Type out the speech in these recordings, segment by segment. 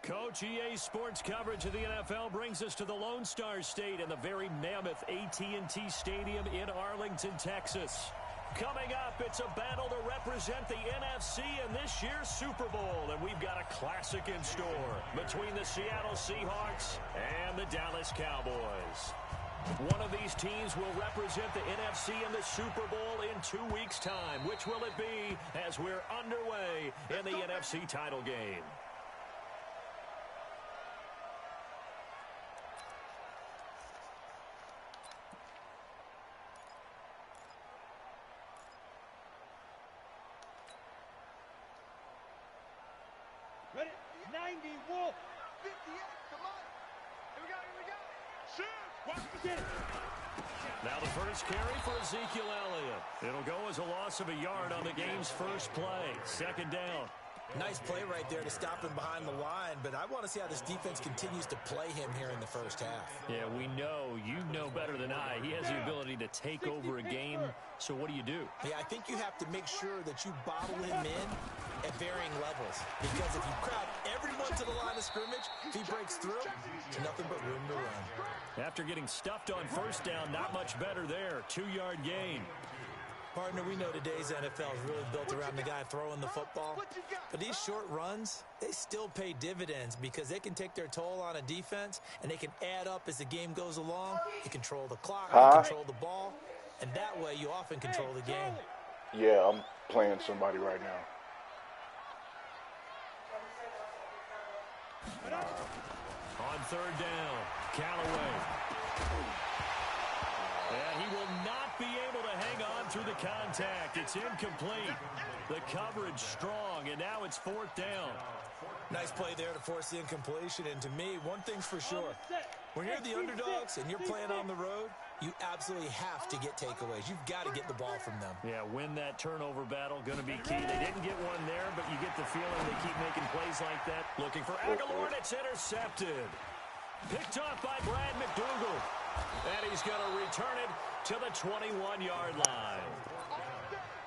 Coach, EA Sports coverage of the NFL brings us to the Lone Star State in the very mammoth AT&T Stadium in Arlington, Texas. Coming up, it's a battle to represent the NFC in this year's Super Bowl, and we've got a classic in store between the Seattle Seahawks and the Dallas Cowboys. One of these teams will represent the NFC in the Super Bowl in 2 weeks' time. Which will it be as we're underway in the NFC title game? Ready? 90, Wolf. 58, come on. Here we go. Shoot. Get it. Now the first carry for Ezekiel Elliott. It'll go as a loss of a yard on the game's first play. Second down. Nice play right there to stop him behind the line, but I want to see how this defense continues to play him here in the first half. Yeah, we know. You know better than I. He has the ability to take over a game, so what do you do? Yeah, I think you have to make sure that you bottle him in at varying levels, because if you crowd everyone to the line of scrimmage, if he breaks through, there's nothing but room to run. After getting stuffed on first down, not much better there. 2-yard gain. Partner, we know today's NFL is really built around the guy throwing the football. But these short runs, they still pay dividends because they can take their toll on a defense, and they can add up as the game goes along. You control the clock, you control the ball, and that way you often control the game. Yeah, I'm playing somebody right now. On third down, Callaway. And he will not be able to hang on through the contact. It's incomplete. The coverage strong, and now it's fourth down. Nice play there to force the incompletion. And to me, one thing's for sure. When you're the underdogs and you're playing on the road, you absolutely have to get takeaways. You've got to get the ball from them. Yeah, win that turnover battle, going to be key. They didn't get one there, but you get the feeling they keep making plays like that. Looking for Aguilar, and it's intercepted. Picked off by Brad McDougal. And he's going to return it to the 21-yard line.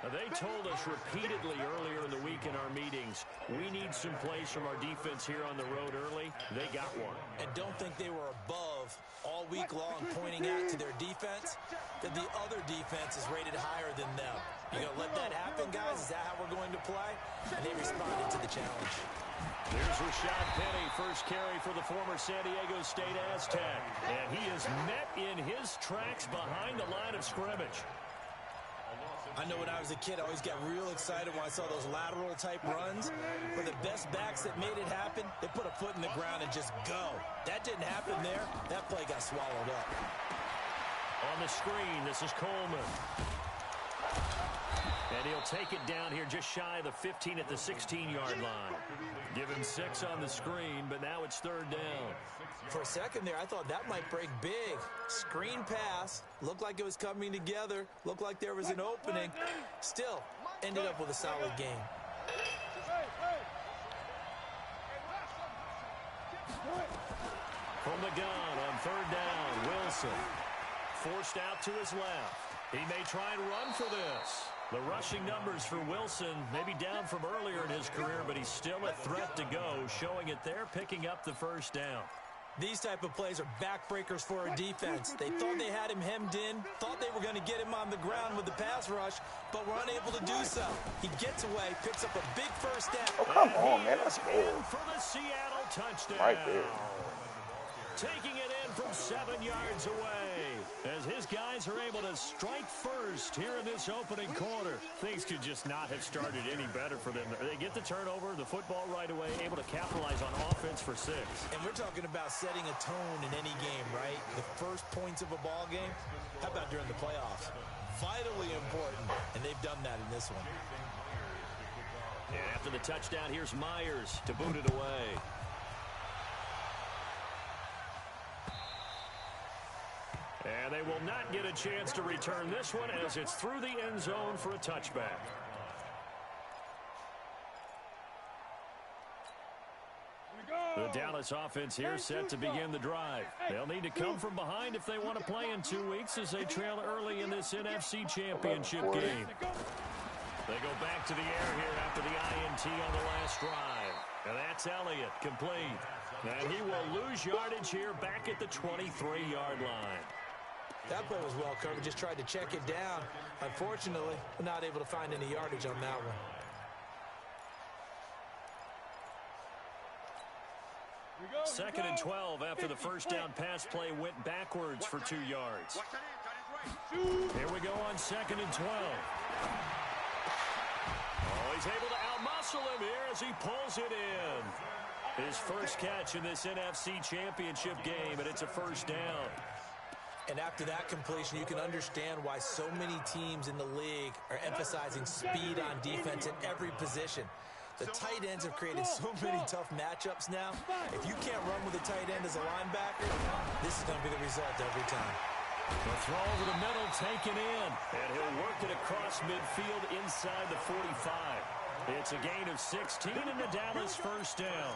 Now, they told us repeatedly earlier in the week in our meetings, we need some plays from our defense here on the road early. They got one. And don't think they were above all week long pointing out to their defense that the other defense is rated higher than them. You going to let that happen, guys? Is that how we're going to play? And they responded to the challenge. There's Rashad Penny, first carry for the former San Diego State Aztec. And he is met in his tracks behind the line of scrimmage. I know when I was a kid, I always got real excited when I saw those lateral-type runs. For the best backs that made it happen, they put a foot in the ground and just go. That didn't happen there. That play got swallowed up. On the screen, this is Coleman. And he'll take it down here just shy of the 15 at the 16-yard line. Give him 6 on the screen, but now it's third down. For a second there, I thought that might break big. Screen pass. Looked like it was coming together. Looked like there was an opening. Still, ended up with a solid game. From the gun on third down, Wilson. Forced out to his left. He may try and run for this. The rushing numbers for Wilson may be down from earlier in his career, but he's still a threat to go, showing it there, picking up the first down. These type of plays are backbreakers for a defense. They thought they had him hemmed in, thought they were going to get him on the ground with the pass rush, but were unable to do so. He gets away, picks up a big first down. Oh, come on, man. That's bold. For the Seattle touchdown. Right there. Taking it in from 7 yards away. As his guys are able to strike first here in this opening quarter. Things could just not have started any better for them. They get the turnover, the football right away, able to capitalize on offense for 6. And we're talking about setting a tone in any game, right? The first points of a ball game. How about during the playoffs? Vitally important, and they've done that in this one. And after the touchdown, here's Myers to boot it away. And they will not get a chance to return this one as it's through the end zone for a touchback. The Dallas offense here set to begin the drive. They'll need to come from behind if they want to play in 2 weeks as they trail early in this NFC Championship game. They go back to the air here after the INT on the last drive. And that's Elliott, complete. And he will lose yardage here back at the 23-yard line. That play was well covered, just tried to check it down. Unfortunately, we're not able to find any yardage on that one. Second and 12 after the first down pass play went backwards for 2 yards. Here we go on second and 12. Oh, he's able to outmuscle him here as he pulls it in. His first catch in this NFC Championship game, and it's a first down. And after that completion, you can understand why so many teams in the league are emphasizing speed on defense at every position. The tight ends have created so many tough matchups now. If you can't run with a tight end as a linebacker, this is going to be the result every time. The throw over the middle taken in, and he'll work it across midfield inside the 45. It's a gain of 16 and a Dallas first down.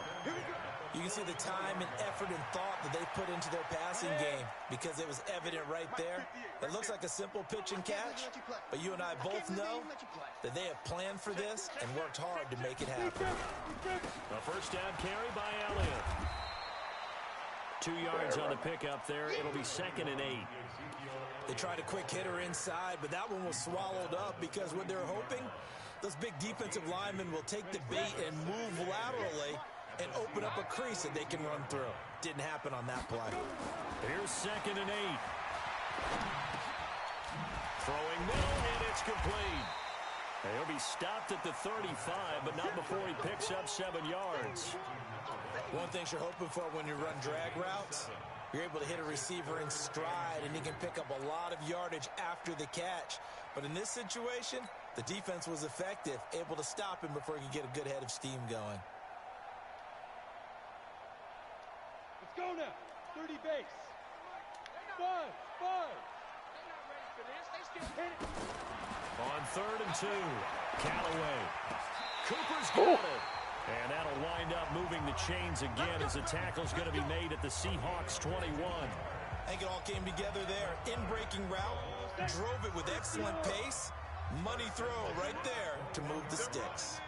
You can see the time and effort and thought that they put into their passing game because it was evident right there. It looks like a simple pitch and catch, but you and I both know that they have planned for this and worked hard to make it happen. A first down carry by Elliott. 2 yards on the pickup there. It'll be second and 8. They tried a quick hitter inside, but that one was swallowed up because what they're hoping, those big defensive linemen will take the bait and move laterally and open up a crease that they can run through. Didn't happen on that play. Here's second and 8. Throwing middle, and it's complete. He'll be stopped at the 35, but not before he picks up 7 yards. One thing you're hoping for when you run drag routes, you're able to hit a receiver in stride, and he can pick up a lot of yardage after the catch. But in this situation, the defense was effective, able to stop him before he could get a good head of steam going. Let's go now. 30 base. 5. They're not ready for this. They still hit it. On third and 2, Callaway. Cooper's got it. And that'll wind up moving the chains again as the tackle's going to be made at the Seahawks 21. I think it all came together there. In-breaking route, drove it with excellent pace. Money throw right there to move the sticks.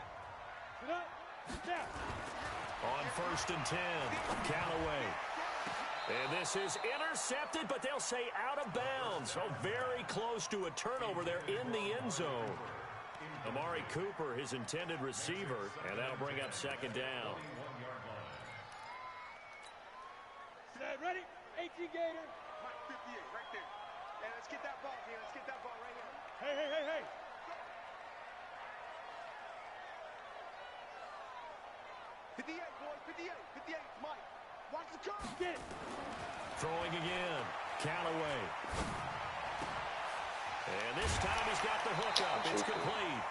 On first and 10, Callaway. And this is intercepted, but they'll say out of bounds. Oh, very close to a turnover there in the end zone. Amari Cooper, his intended receiver, and that'll bring up second down. Ready? 18 Gator. Mike, 58, right there. Yeah, let's get that ball here. Let's get that ball right here. Hey. 58, boys, 58, Mike. Watch the curve. Get it. Throwing again, Callaway. And this time he's got the hookup. It's complete.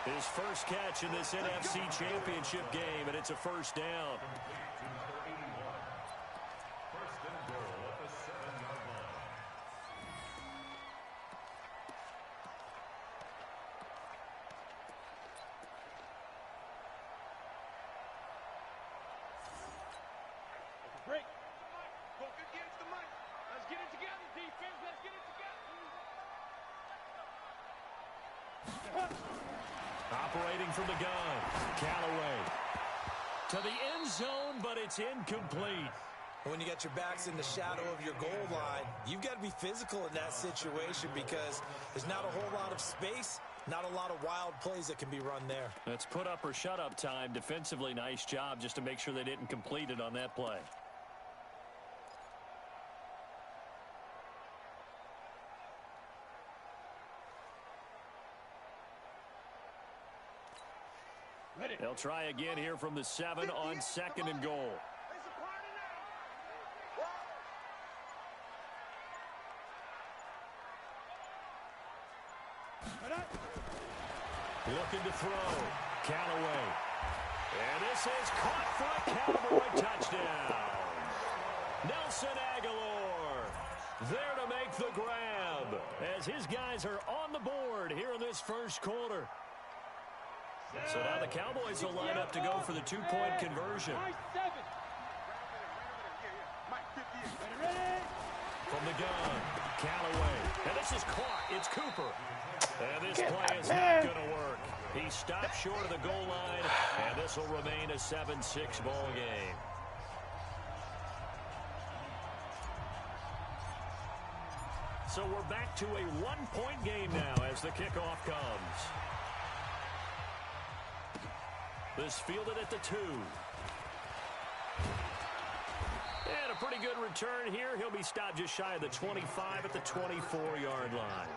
His first catch in this NFC Championship game, and it's a first down. Break. Go against the mic. Let's get it together, defense. Let's get it together. Operating from the gun, Callaway. To the end zone, but it's incomplete. When you got your backs in the shadow of your goal line, you've got to be physical in that situation because there's not a whole lot of space, not a lot of wild plays that can be run there. That's put up or shut up time. Defensively, nice job just to make sure they didn't complete it on that play. They'll try again here from the 7 on second and goal. Looking to throw. Callaway. And this is caught for a Cowboy touchdown. Nelson Aguilar there to make the grab as his guys are on the board here in this first quarter. So now the Cowboys will line up to go for the two-point conversion. From the gun, Callaway. And this is caught. It's Cooper. And this play is not going to work. He stopped short of the goal line, and this This will remain a 7-6 ball game. So we're back to a one-point game now as the kickoff comes. This fielded at the 2. And a pretty good return here. He'll be stopped just shy of the 25 at the 24-yard line.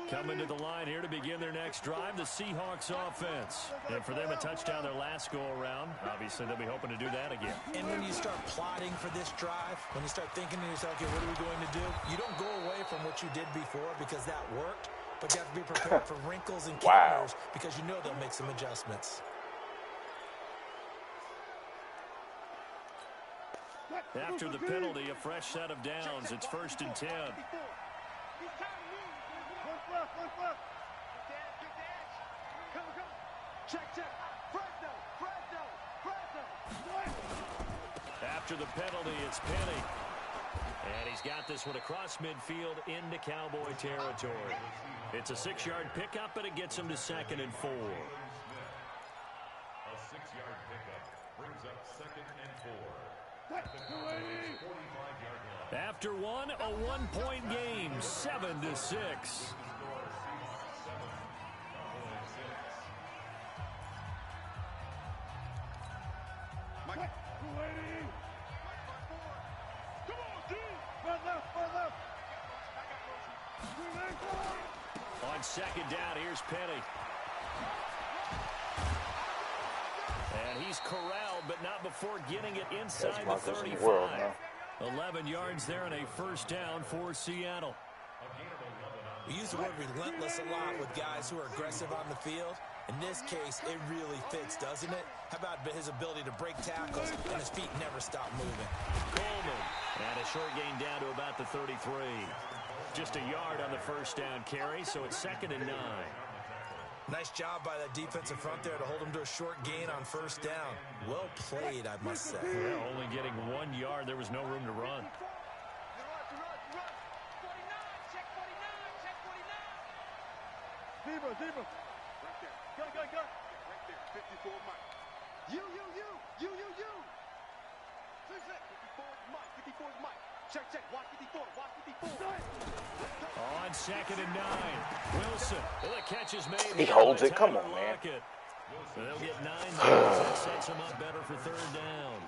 Coming to the line here to begin their next drive, the Seahawks offense. And for them, a touchdown their last go-around. Obviously, they'll be hoping to do that again. And when you start plotting for this drive, when you start thinking to yourself, okay, what are we going to do? You don't go away from what you did before because that worked, but you have to be prepared for wrinkles and counters because you know they'll make some adjustments. After the penalty, a fresh set of downs. It's 1st and 10. After the penalty, it's Penny. And he's got this one across midfield into Cowboy territory. It's a 6-yard pickup, but it gets him to 2nd and 4. A 6-yard pickup brings up 2nd and 4. After one, a one-point game, 7-6. On 2nd down, here's Penny. And he's corralled, but not before getting it inside the 35. 11 yards there and a 1st down for Seattle. We use the word relentless a lot with guys who are aggressive on the field. In this case, it really fits, doesn't it? How about his ability to break tackles and his feet never stop moving? Coleman. And a short gain down to about the 33. Just a yard on the 1st down carry, so it's 2nd and 9. Nice job by that defensive front there to hold him to a short gain on 1st down. Well played, I must say. Well, only getting 1 yard. There was no room to run. Zebra. Right there. Go. Right there. 54 Mike. You. 54 Mike. 54 Mike. Check. Watch 54. On 2nd and 9. Wilson. Well, the catch is made. He holds it. Come on, man. They'll get 9 yards. That sets him up better for 3rd down.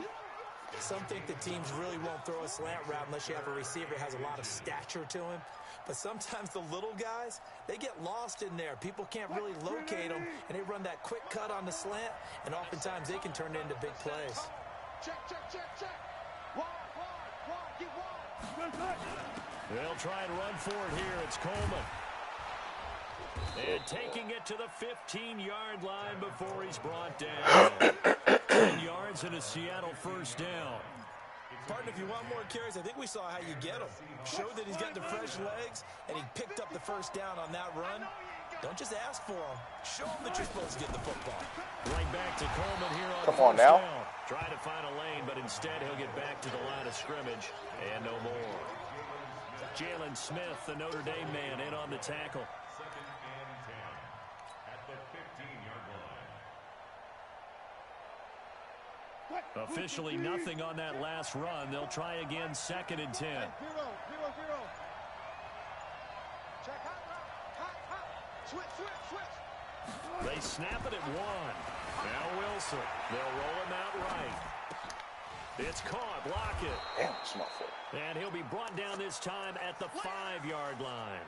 Some think the teams really won't throw a slant route unless you have a receiver that has a lot of stature to him. But sometimes the little guys, they get lost in there. People can't really locate them, and they run that quick cut on the slant, and oftentimes they can turn it into big plays. Check. Get wide. They'll try and run for it here. It's Coleman. And taking it to the 15-yard line before he's brought down. 10 yards and a Seattle 1st down. Partner, if you want more carries, I think we saw how you get him. Showed that he's got the fresh legs, and he picked up the 1st down on that run. Don't just ask for him. Show him that you're supposed to get the football. Right back to Coleman here on Come on now. down. Try to find a lane, but instead he'll get back to the line of scrimmage and no more. Jalen Smith, the Notre Dame man, in on the tackle. 2nd and 10 at the 15-yard line. Officially nothing on that last run. They'll try again 2nd and 10. 0. Check. Hot. Switch. They snap it at 1. Now Wilson. They'll roll him out right. It's caught. Block it. Damn, it's my foot. And he'll be brought down this time at the 5-yard line.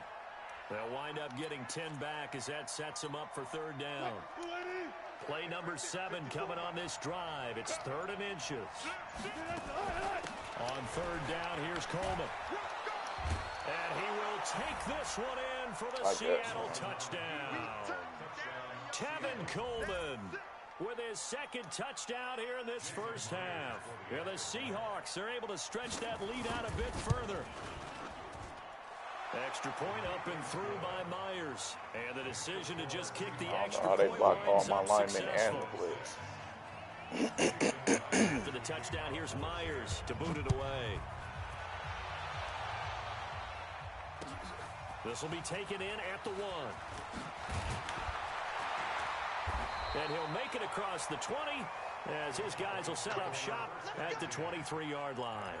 They'll wind up getting 10 back as that sets him up for 3rd down. Play number 7 coming on this drive. It's 3rd and inches. On 3rd down, here's Coleman. And he will take this one in for the Seattle touchdown. Tevin Coleman with his 2nd touchdown here in this 1st half. And the Seahawks are able to stretch that lead out a bit further. Extra point up and through by Myers. And the decision to just kick the extra point. They blocked all my linemen successful. and the blitz. After the touchdown, here's Myers to boot it away. This will be taken in at the 1. And he'll make it across the 20 as his guys will set up shop at the 23-yard line.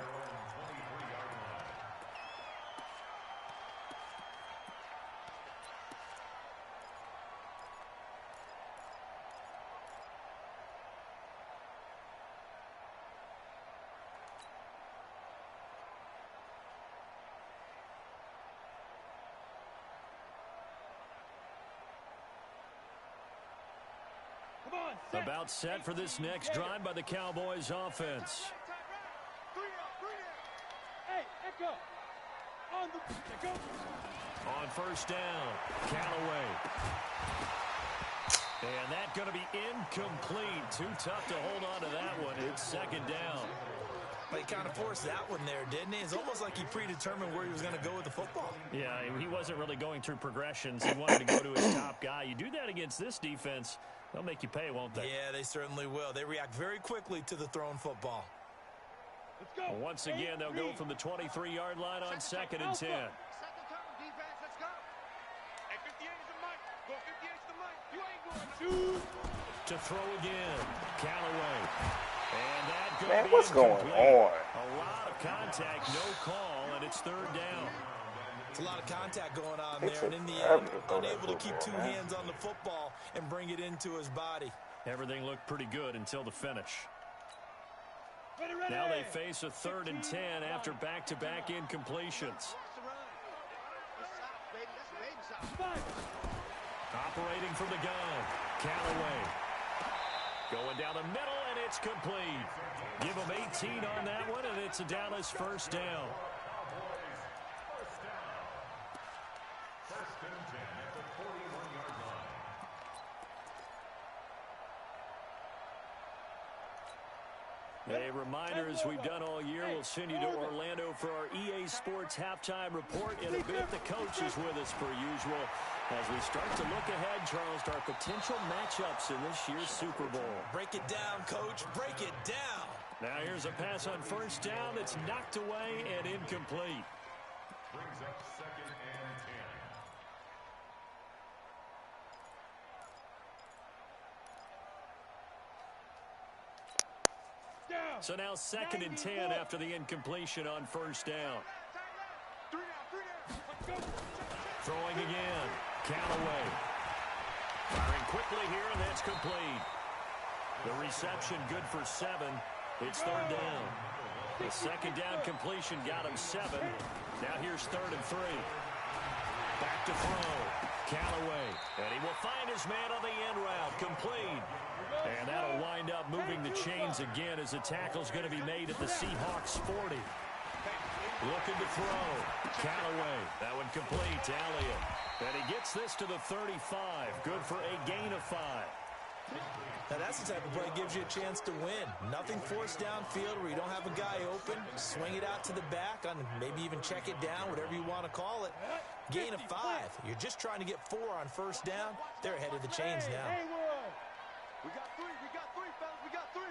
About set for this next drive by the Cowboys offense. On first down, Callaway. And that's going to be incomplete. Too tough to hold on to that one. It's second down. He kind of forced that one there, didn't he? It's almost like he predetermined where he was going to go with the football. Yeah, he wasn't really going through progressions. He wanted to go to his top guy. You do that against this defense, they'll make you pay, won't they? Yeah, they certainly will. They react very quickly to the thrown football. Let's go. Well, once again, they'll go from the 23-yard line on 2nd and 10. Set the tone, defense. Let's go. Hey, 58 is the mic. Go 58 is the mic. You ain't going to. To throw again, Callaway. And that Man, what's going on? A lot of contact, no call, and it's 3rd down. It's a lot of contact going on there, and in the end, unable to keep 2 hands on the football and bring it into his body. Everything looked pretty good until the finish. Ready, ready. Now they face a 3rd and 10 after back-to-back incompletions. Operating from the gun, Callaway. Going down the middle, and it's complete. Give him 18 on that one, and it's a Dallas first down. First and 10 at the 41-yard line. A reminder, as we've done all year, we'll send you to Orlando for our EA Sports halftime report. In a bit, the coach is with us per usual. As we start to look ahead, Charles, to our potential matchups in this year's Super Bowl. Break it down, Coach. Break it down. Now here's a pass on first down that's knocked away and incomplete. Brings up 2nd and 10. Down. So now 2nd and 10 after the incompletion on first down. 3 down. Let's go. Throwing again, Callaway. Firing quickly here, and that's complete. The reception good for 7. It's 3rd down. The 2nd down completion got him 7. Now here's 3rd and 3. Back to throw, Callaway. And he will find his man on the end route, complete. And that'll wind up moving the chains again as the tackle's going to be made at the Seahawks 40. Looking to throw, Callaway. That one complete to Elliott. And he gets this to the 35. Good for a gain of 5. Now that's the type of play that gives you a chance to win. Nothing forced downfield where you don't have a guy open. Swing it out to the back, on maybe even check it down, whatever you want to call it. Gain of 5. You're just trying to get 4 on first down. They're ahead of the chains now. We got 3. We got 3, fellas. We got 3.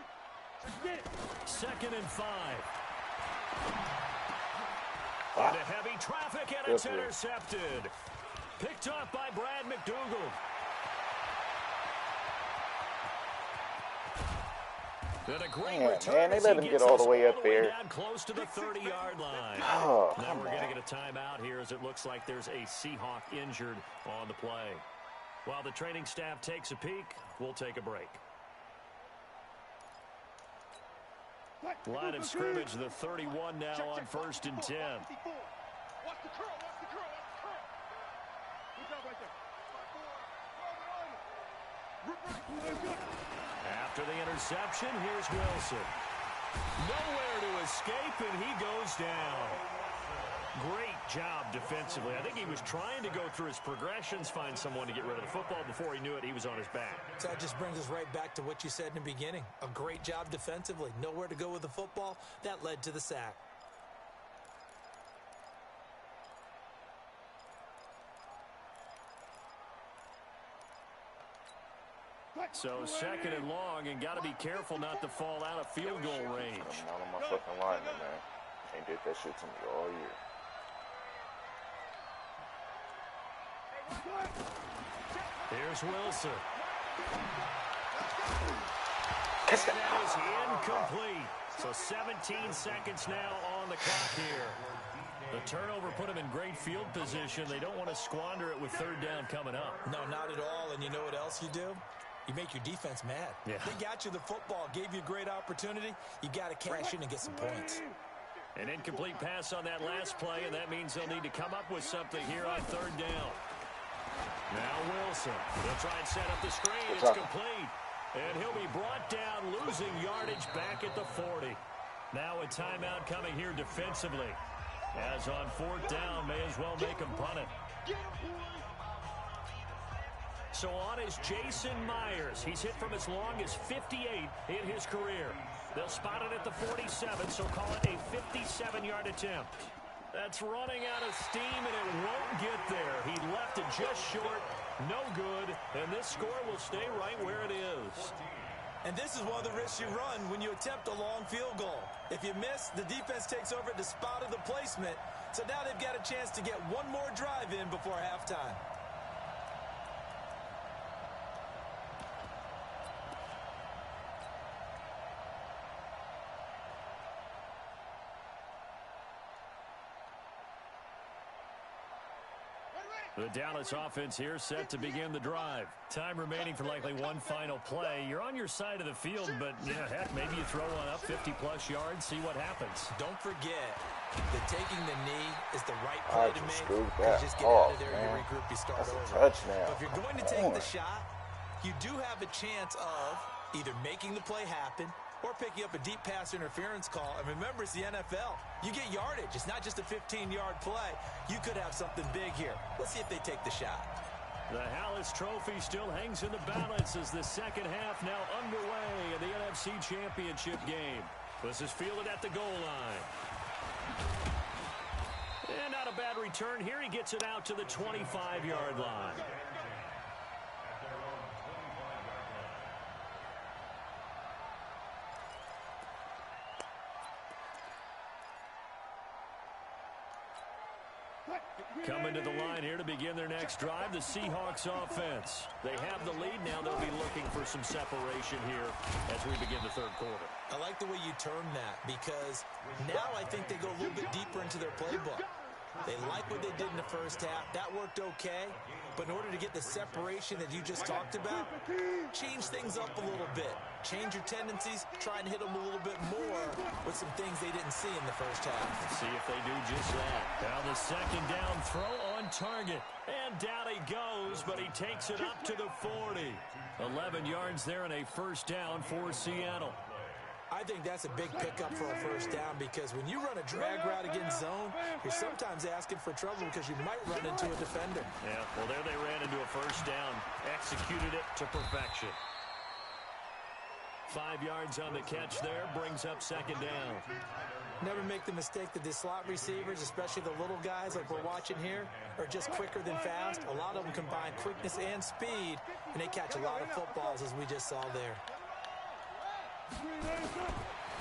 Let's get it. 2nd and 5. Into heavy traffic, and it's intercepted. Picked up by Brad McDougal. And a great return. Man, they let him get all the way up there. Down close to the 30-yard line. Oh, now we're going to get a timeout here as it looks like there's a Seahawk injured on the play. While the training staff takes a peek, we'll take a break. Line of scrimmage, the 31 now on 1st and 10. Watch the curl. Watch the curl. Watch the curl. Good job right there. After the interception, here's Wilson. Nowhere to escape, and he goes down. Great job defensively. I think he was trying to go through his progressions, find someone to get rid of the football. Before he knew it, he was on his back. So that just brings us right back to what you said in the beginning. A great job defensively. Nowhere to go with the football. That led to the sack. So 2nd and long, and got to be careful not to fall out of field goal range. I'm not on my fucking lineman, man. Ain't did that shit to me all year. Here's Wilson. Kiss And that is incomplete. So 17 seconds now on the clock here. The turnover put him in great field position. They don't want to squander it with third down coming up. No, not at all. And you know what else you do? You make your defense mad. Yeah. They got you the football, gave you a great opportunity. You got to cash in and get some points. An incomplete pass on that last play, and that means they'll need to come up with something here on third down. Now Wilson. They'll try and set up the screen. It's complete. And he'll be brought down, losing yardage back at the 40. Now a timeout coming here defensively. As on fourth down, may as well make him punt it. So on is Jason Myers. He's hit from as long as 58 in his career. They'll spot it at the 47, so call it a 57-yard attempt. That's running out of steam, and it won't get there. He left it just short, no good, and this score will stay right where it is. And this is one of the risks you run when you attempt a long field goal. If you miss, the defense takes over at the spot of the placement, so now they've got a chance to get one more drive in before halftime. The Dallas offense here set to begin the drive. Time remaining for likely one final play. You're on your side of the field, but, yeah, heck, maybe you throw one up 50-plus yards, see what happens. Don't forget that taking the knee is the right play to make. You just get out of there, you regroup, you start over. Touchdown. But if you're going to take the shot, you do have a chance of either making the play happen or picking up a deep pass interference call. And remember, it's the NFL. You get yardage. It's not just a 15-yard play. You could have something big here. Let's see if they take the shot. The Hallis Trophy still hangs in the balance as the second half now underway in the NFC Championship game. This is fielded at the goal line. And not a bad return here. He gets it out to the 25-yard line. Coming to the line here to begin their next drive, the Seahawks offense. They have the lead. Now they'll be looking for some separation here as we begin the third quarter. I like the way you term that because now I think they go a little bit deeper into their playbook. They like what they did in the first half. That worked okay. But in order to get the separation that you just talked about, change things up a little bit. Change your tendencies. Try and hit them a little bit more with some things they didn't see in the first half. Let's see if they do just that. Now the second down throw on target. And down he goes, but he takes it up to the 40. 11 yards there and a first down for Seattle. I think that's a big pickup for a first down because when you run a drag route against zone, you're sometimes asking for trouble because you might run into a defender. Yeah, well, there they ran into a first down. Executed it to perfection. 5 yards on the catch there, brings up second down. Never make the mistake that the slot receivers, especially the little guys like we're watching here, are just quicker than fast. A lot of them combine quickness and speed, and they catch a lot of footballs as we just saw there.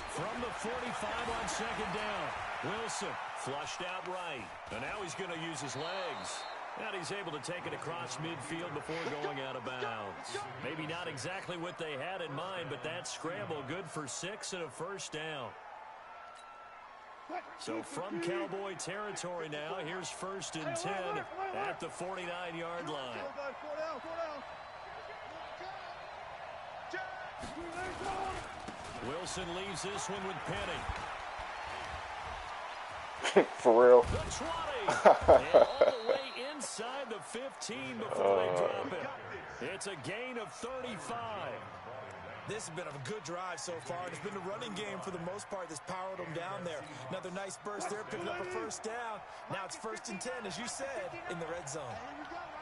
From the 45 on second down, Wilson flushed out right. And now he's going to use his legs. And he's able to take it across midfield before going out of bounds. Maybe not exactly what they had in mind, but that scramble good for 6 and a first down. So from Cowboy territory now, here's first and 10 at the 49-yard line. Wilson leaves this one with Penny. For real. The 20. And all the way inside the 15 before they drop it. It's a gain of 35. This has been a good drive so far. It's been the running game for the most part that's powered them down there. Another nice burst there, picking up a first down. Now it's first and 10, as you said, in the red zone.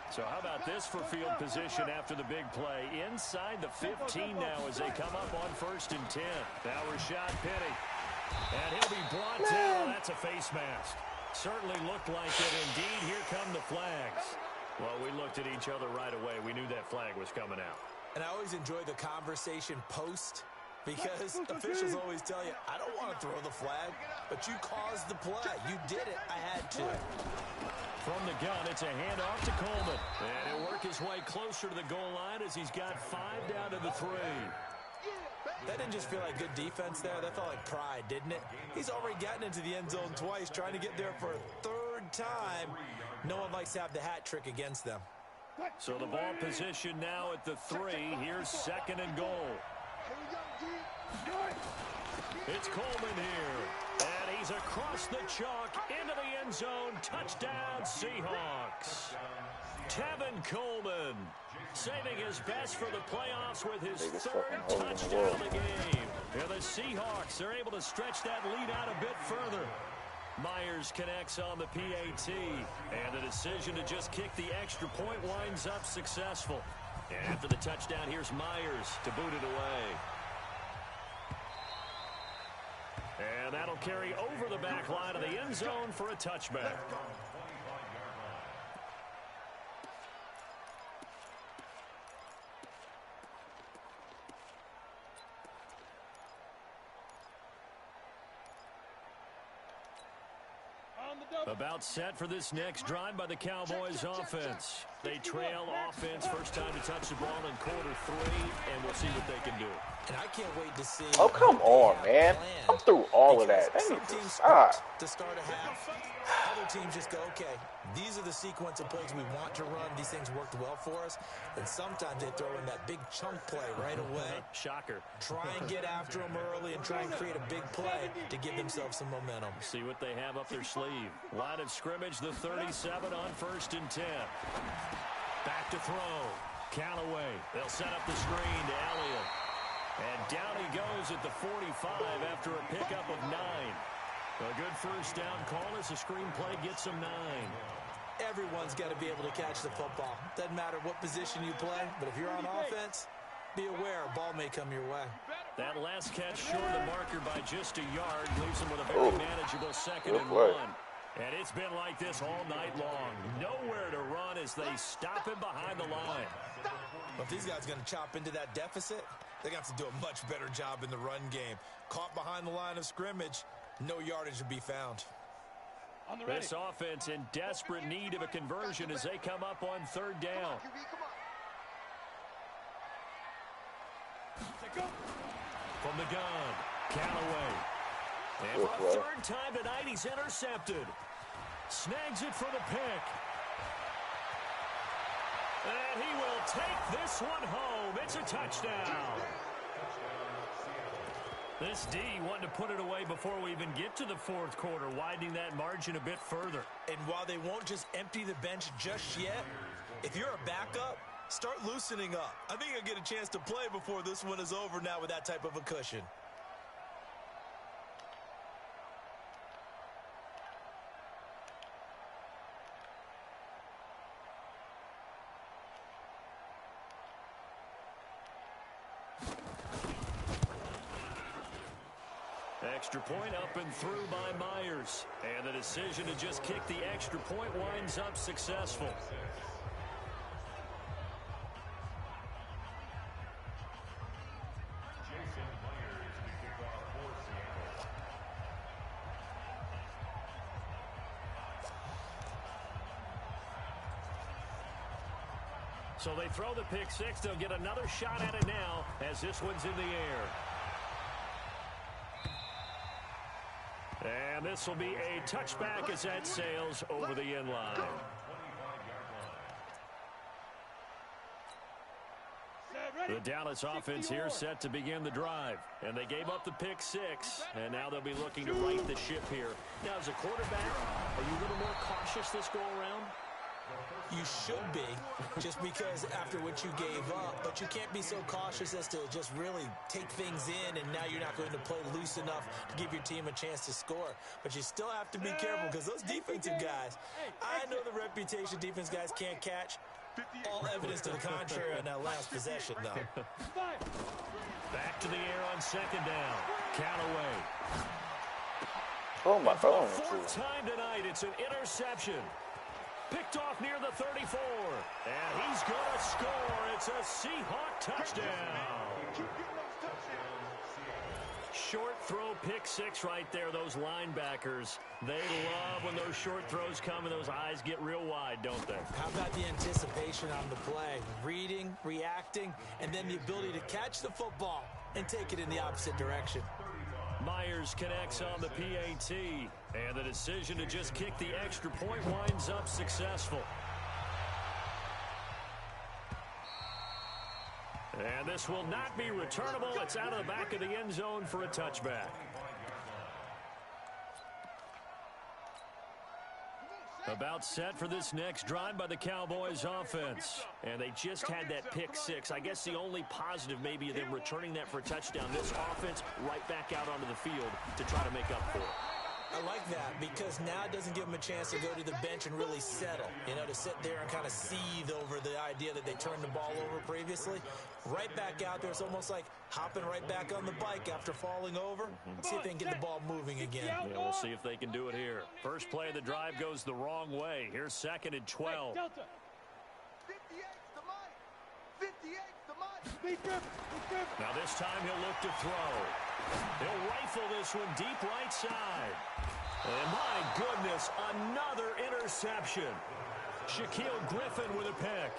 So how about this for field position after the big play? Inside the 15 now as they come up on first and 10. Now Rashad Penny. And he'll be brought down. That's a face mask. Certainly looked like it. Indeed, here come the flags. Well, we looked at each other right away. We knew that flag was coming out. And I always enjoy the conversation post Because officials always tell you, I don't want to throw the flag, but you caused the play. You did it. I had to. From the gun, it's a handoff to Coleman. And he'll work his way closer to the goal line as he's got 5 down to the 3. That didn't just feel like good defense there. That felt like pride, didn't it? He's already gotten into the end zone twice, trying to get there for a 3rd time. No one likes to have the hat trick against them. So the ball position now at the 3. Here's 2nd and goal. It's Coleman here. And he's across the chalk into the end zone. Touchdown, Seahawks. Tevin Coleman saving his best for the playoffs with his 3rd touchdown of the game. And the Seahawks are able to stretch that lead out a bit further. Myers connects on the PAT. And the decision to just kick the extra point winds up successful. And after the touchdown, here's Myers to boot it away. And that'll carry over the back line of the end zone for a touchback. About set for this next drive by the Cowboys offense. They trail offense, first time to touch the ball in quarter 3, and we'll see what they can do. And I can't wait to see. Oh, come on, man. I'm through all of that. That needs to stop. To start a half, other teams just go, okay, these are the sequence of plays we want to run. These things worked well for us. And sometimes they throw in that big chunk play right away. Shocker. Try and get after them early and try and create a big play to give themselves some momentum. See what they have up their sleeve. Line of scrimmage, the 37 on 1st and 10. Back to throw. Callaway. They'll set up the screen to Elliott. And down he goes at the 45 after a pickup of 9. A good first down call as the screen play gets him 9. Everyone's got to be able to catch the football. Doesn't matter what position you play, but if you're on offense, be aware a ball may come your way. That last catch short of the marker by just a yard leaves him with a very manageable 2nd and 1. And it's been like this all night long. Nowhere to run as they stop him behind the line. But if these guys are going to chop into that deficit, they're going to have to do a much better job in the run game. Caught behind the line of scrimmage, no yardage to be found. This offense in desperate need of a conversion as they come up on 3rd down. From the gun, Callaway. And for a 3rd time tonight, he's intercepted. Snags it for the pick. And he will take this one home. It's a touchdown. This D wanted to put it away before we even get to the 4th quarter, widening that margin a bit further. And while they won't just empty the bench just yet, if you're a backup, start loosening up. I think you'll get a chance to play before this one is over now with that type of a cushion. Extra point up and through by Myers. And the decision to just kick the extra point winds up successful. So they throw the pick 6. They'll get another shot at it now as this one's in the air. And this will be a touchback as that sails over the end line. The Dallas offense here set to begin the drive. And they gave up the pick 6. And now they'll be looking to right the ship here. Now, as a quarterback, are you a little more cautious this go-around? You should be, just because after what you gave up, but you can't be so cautious as to just really take things in, and now you're not going to play loose enough to give your team a chance to score. But you still have to be careful because those defensive guys, I know the reputation defense guys can't catch. All evidence to the contrary on that last possession, though. Back to the air on 2nd down. Callaway. Oh, my phone. 4th time tonight, it's an interception. Picked off near the 34. And he's going to score. It's a Seahawk touchdown. throw, pick six right there. Those linebackers, they love when those short throws come and those eyes get real wide, don't they? How about the anticipation on the play? Reading, reacting, and then the ability to catch the football and take it in the opposite direction. Myers connects on the PAT, and the decision to just kick the extra point winds up successful. And this will not be returnable. It's out of the back of the end zone for a touchback. About set for this next drive by the Cowboys offense. And they just had that pick six. I guess the only positive maybe of them returning that for a touchdown. This offense right back out onto the field to try to make up for it. I like that because now it doesn't give them a chance to go to the bench and really settle. You know, to sit there and kind of seethe over the idea that they turned the ball over previously. Right back out there, it's almost like hopping right back on the bike after falling over. See if they can get the ball moving again. Yeah, we'll see if they can do it here. First play of the drive goes the wrong way. Here's 2nd and 12. 58's the mic. 58's the mic. Now this time he'll look to throw. He'll rifle this one deep right side. And my goodness, another interception. Shaquille Griffin with a pick.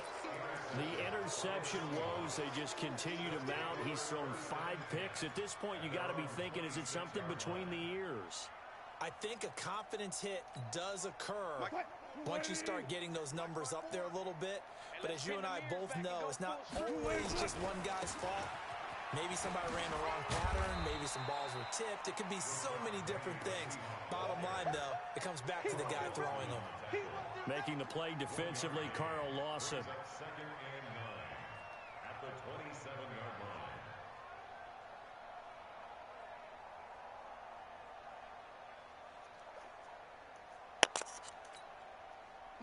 The interception woes, they just continue to mount. He's thrown 5 picks. At this point, you got to be thinking, is it something between the ears? I think a confidence hit does occur once you start getting those numbers up there a little bit. But as you and I both know, it's not always just one guy's fault. Maybe somebody ran the wrong pattern. Maybe some balls were tipped. It could be so many different things. Bottom line, though, it comes back to the guy throwing them. Making the play defensively, Carl Lawson. 2nd and 9 at the 27-yard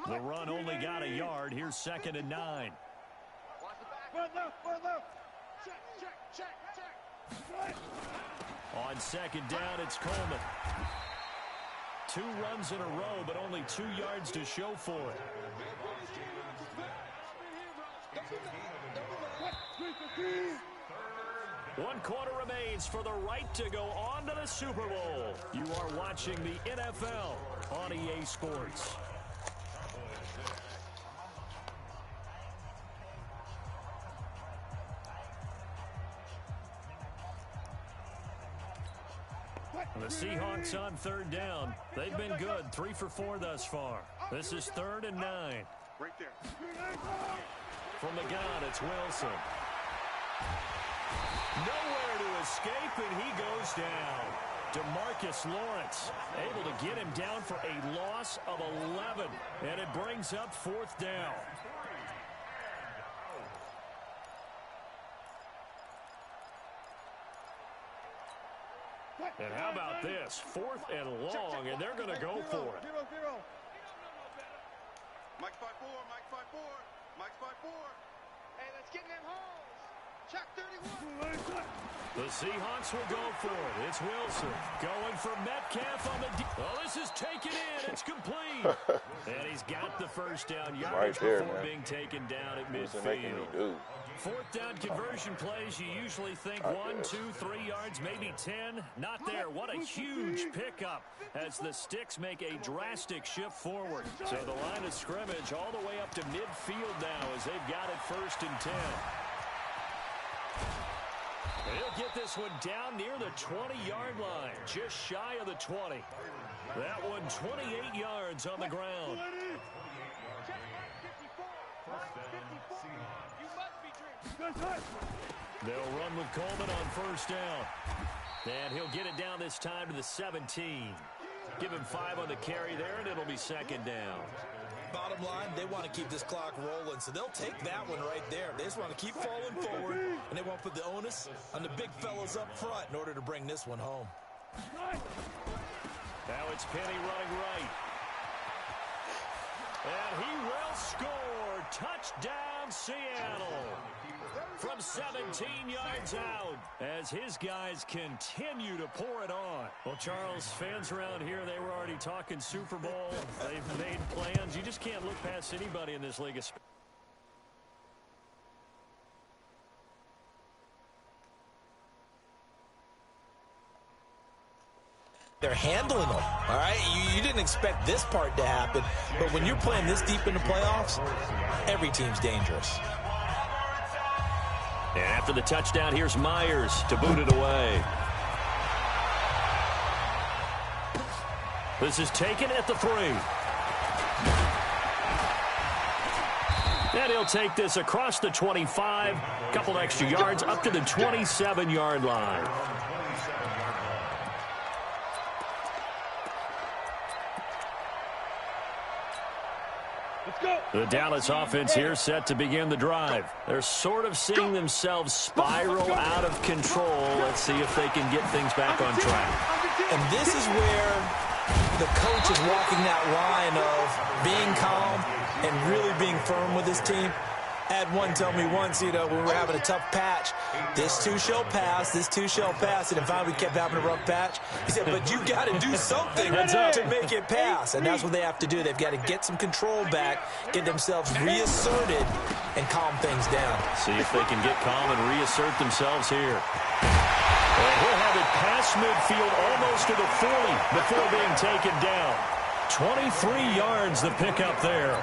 line. The run only got a yard. Here's 2nd and 9. Check. On 2nd down, it's Coleman. 2 runs in a row, but only 2 yards to show for it. 1 quarter remains for the right to go on to the Super Bowl. You are watching the NFL on EA Sports. The Seahawks on 3rd down. They've been good, 3 for 4 thus far. This is 3rd and 9. Right there. From the gun, it's Wilson. Nowhere to escape, and he goes down. DeMarcus Lawrence able to get him down for a loss of 11, and it brings up 4th down. And how about this? 4th and long, and they're going to go for it. Mike 5-4, Mike 5-4, Mike 5-4. Hey, let's get them holes. Check 31. The Seahawks will go for it. It's Wilson going for Metcalf on the well, this is taken in. It's complete. And he's got the first down yardage Right there, before man. being taken down at What's it making me midfield. do? 4th down conversion plays, you usually think 1, 2, 3 yards, maybe 10. Not there. What a huge pickup as the Sticks make a drastic shift forward. So the line of scrimmage all the way up to midfield now as they've got it 1st and 10. He'll get this one down near the 20-yard line, just shy of the 20. That one 28 yards on the ground. They'll run with Coleman on 1st down. And he'll get it down this time to the 17. Give him 5 on the carry there, and it'll be 2nd down. Bottom line, they want to keep this clock rolling, so they'll take that one right there. They just want to keep falling forward, and they won't put the onus on the big fellas up front in order to bring this one home. Now it's Penny running right. And he will score. Touchdown, Seattle. From 17 yards out as his guys continue to pour it on. Well, Charles, fans around here, they were already talking Super Bowl. They've made plans. You just can't look past anybody in this league. They're handling them, all right? You didn't expect this part to happen, but when you're playing this deep in the playoffs, every team's dangerous. And after the touchdown, here's Myers to boot it away. This is taken at the 3. And he'll take this across the 25, a couple extra yards up to the 27-yard line. The Dallas offense here set to begin the drive. They're sort of seeing themselves spiral out of control. Let's see if they can get things back on track. And this is where the coach is walking that line of being calm and really being firm with his team. I had one tell me once, when we were having a tough patch, this too shall pass, this too shall pass, and if we kept having a rough patch, he said, but you got to do something to make it pass, and that's what they have to do. They've got to get some control back, get themselves reasserted, and calm things down. See if they can get calm and reassert themselves here. And he'll have it past midfield almost to the 40 before being taken down. 23 yards the pickup there.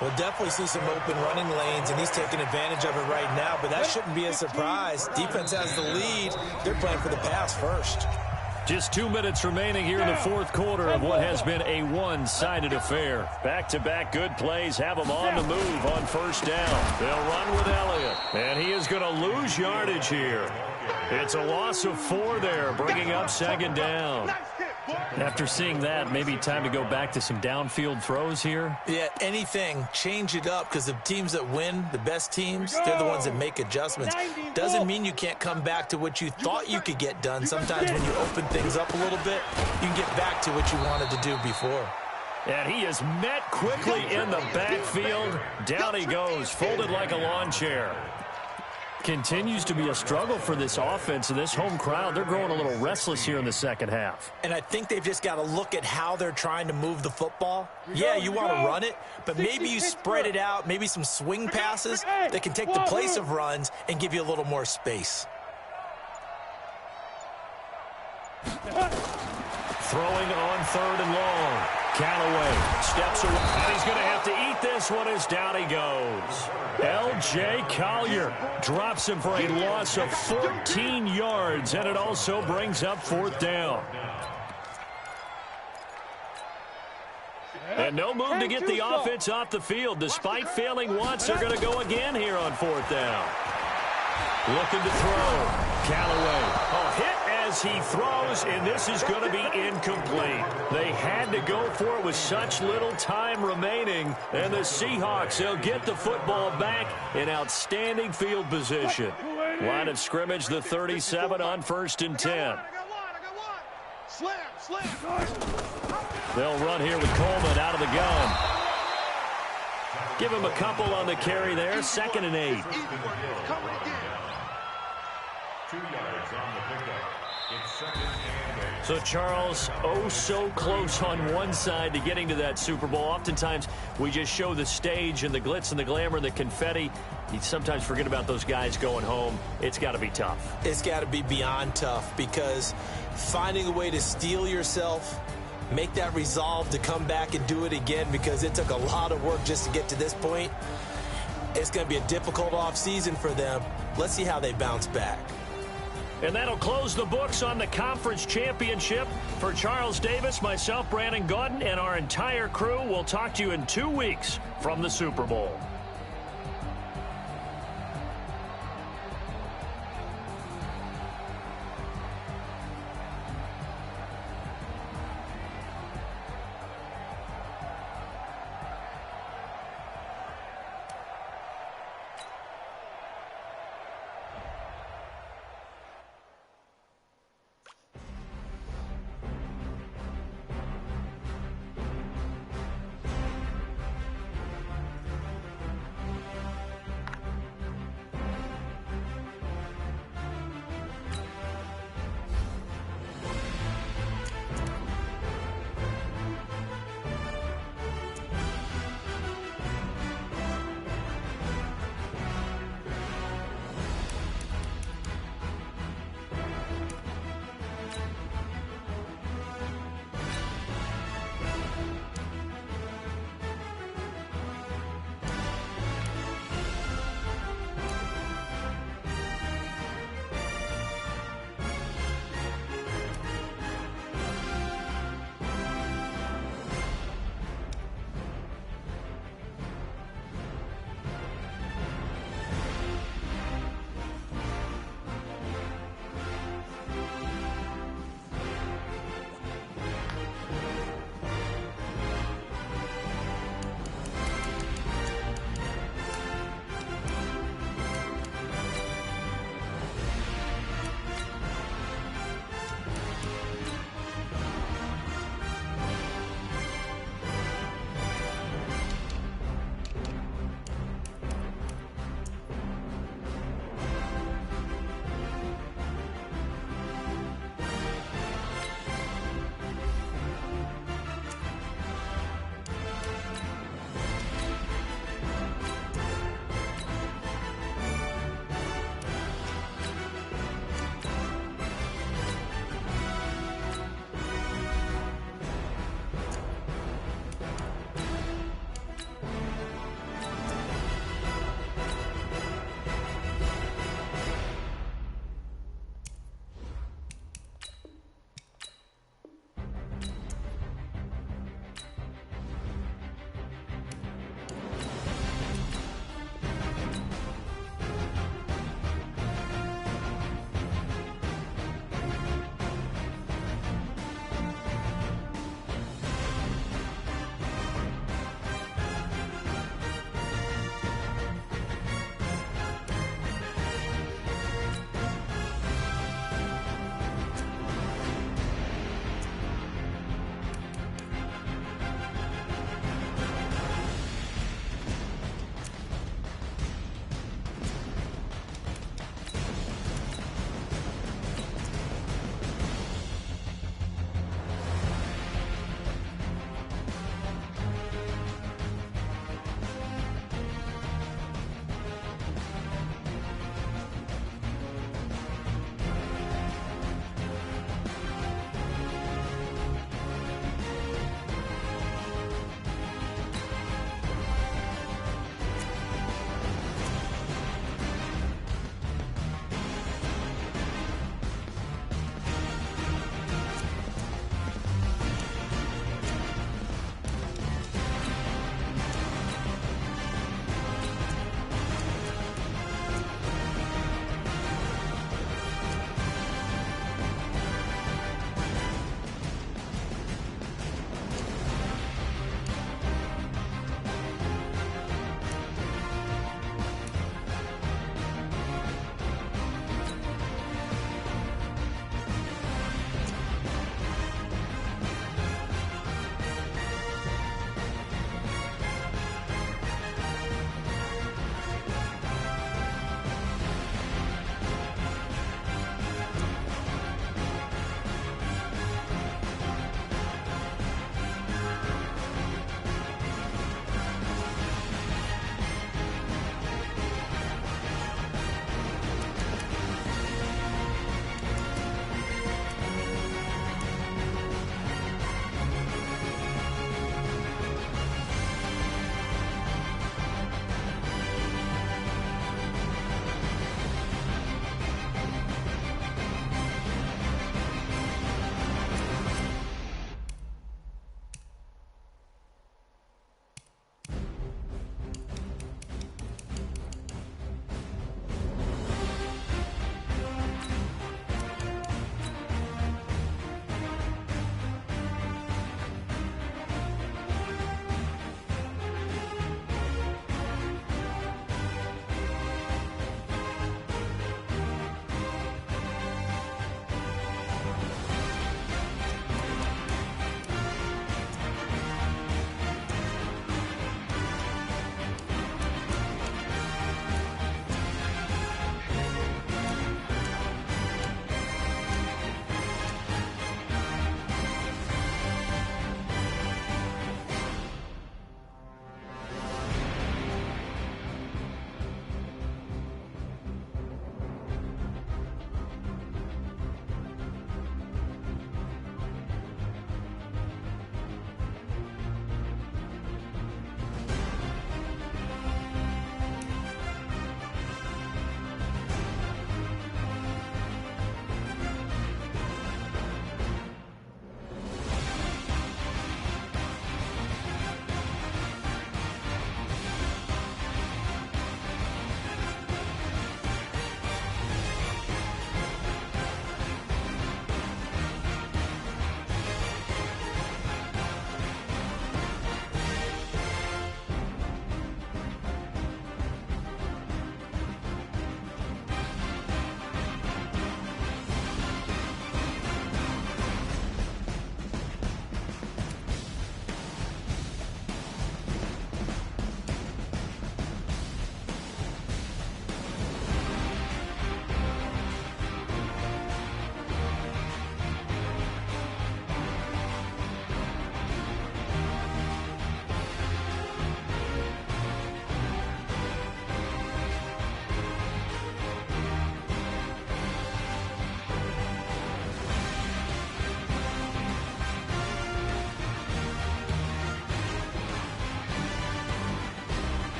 We'll definitely see some open running lanes, and he's taking advantage of it right now, but that shouldn't be a surprise. Defense has the lead. They're playing for the pass first. Just 2 minutes remaining here in the fourth quarter of what has been a one-sided affair. Back-to-back good plays have them on the move on first down. They'll run with Elliott, and he is going to lose yardage here. It's a loss of 4 there, bringing up second down. After seeing that, maybe time to go back to some downfield throws here. Yeah, anything. Change it up, because the teams that win, the best teams, they're the ones that make adjustments. Doesn't mean you can't come back to what you thought you could get done. Sometimes when you open things up a little bit, you can get back to what you wanted to do before. And he is met quickly in the backfield. Down he goes, folded like a lawn chair. Continues to be a struggle for this offense and this home crowd. They're growing a little restless here in the second half. And I think they've just got to look at how they're trying to move the football. Yeah, you want to run it, but maybe you spread it out, maybe some swing passes that can take the place of runs and give you a little more space. Throwing on 3rd and long. Callaway steps away, and he's going to have to eat this one as down he goes. L.J. Collier drops him for a loss of 14 yards, and it also brings up 4th down. And no move to get the offense off the field. Despite failing once, they're going to go again here on 4th down. Looking to throw. Callaway. A hit as he throws, and this is going to be incomplete. They had to go for it with such little time remaining, and the Seahawks, they'll get the football back in outstanding field position. Line of scrimmage, the 37 on 1st and 10. They'll run here with Coleman out of the gun. Give him a couple on the carry there, 2nd and 8. 2 yards on the pickup. It's 2nd and 8. So, Charles, oh so close on one side to getting to that Super Bowl. Oftentimes, we just show the stage and the glitz and the glamour and the confetti. You sometimes forget about those guys going home. It's got to be tough. It's got to be beyond tough, because finding a way to steel yourself, make that resolve to come back and do it again, because it took a lot of work just to get to this point. It's going to be a difficult offseason for them. Let's see how they bounce back. And that'll close the books on the conference championship. For Charles Davis, myself, Brandon Gaudin, and our entire crew, we'll talk to you in 2 weeks from the Super Bowl.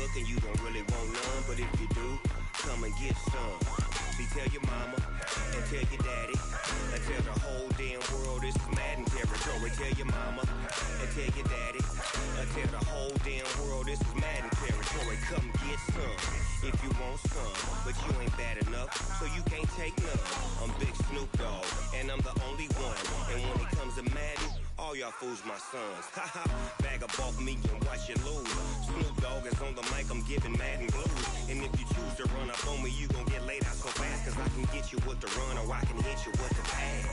hook and you don't really want none, but if you do, come and get some. See, tell your mama and tell your daddy and tell the whole damn world this is Madden territory. Tell your mama and tell your daddy and tell the whole damn world this is Madden territory. Come get some if you want some, but you ain't bad enough, so you can't take none. I'm Big Snoop Dogg, and I'm the only one. And when it comes to Madden, all y'all fools my sons. Haha, bag up off me and watch you lose. Snoop Dogg is on the mic, I'm giving Madden blues. And if you choose to run up on me, you gon' get laid out so fast, cause I can get you with the run or I can hit you with the pass.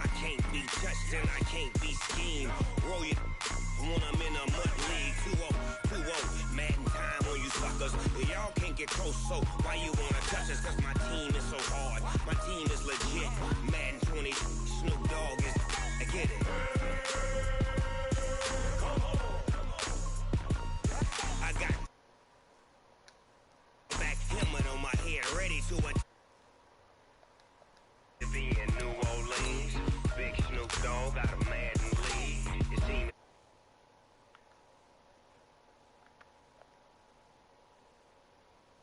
I can't be touched and I can't be schemed. Roll it when I'm in a mud league. 2-0, Madden time on you suckers. Y'all can't get close, so why you wanna touch us? Cause my team is so hard, my team is legit. Madden 20, Snoop Dogg is, I get it. I got back helmet on my head, ready to attack.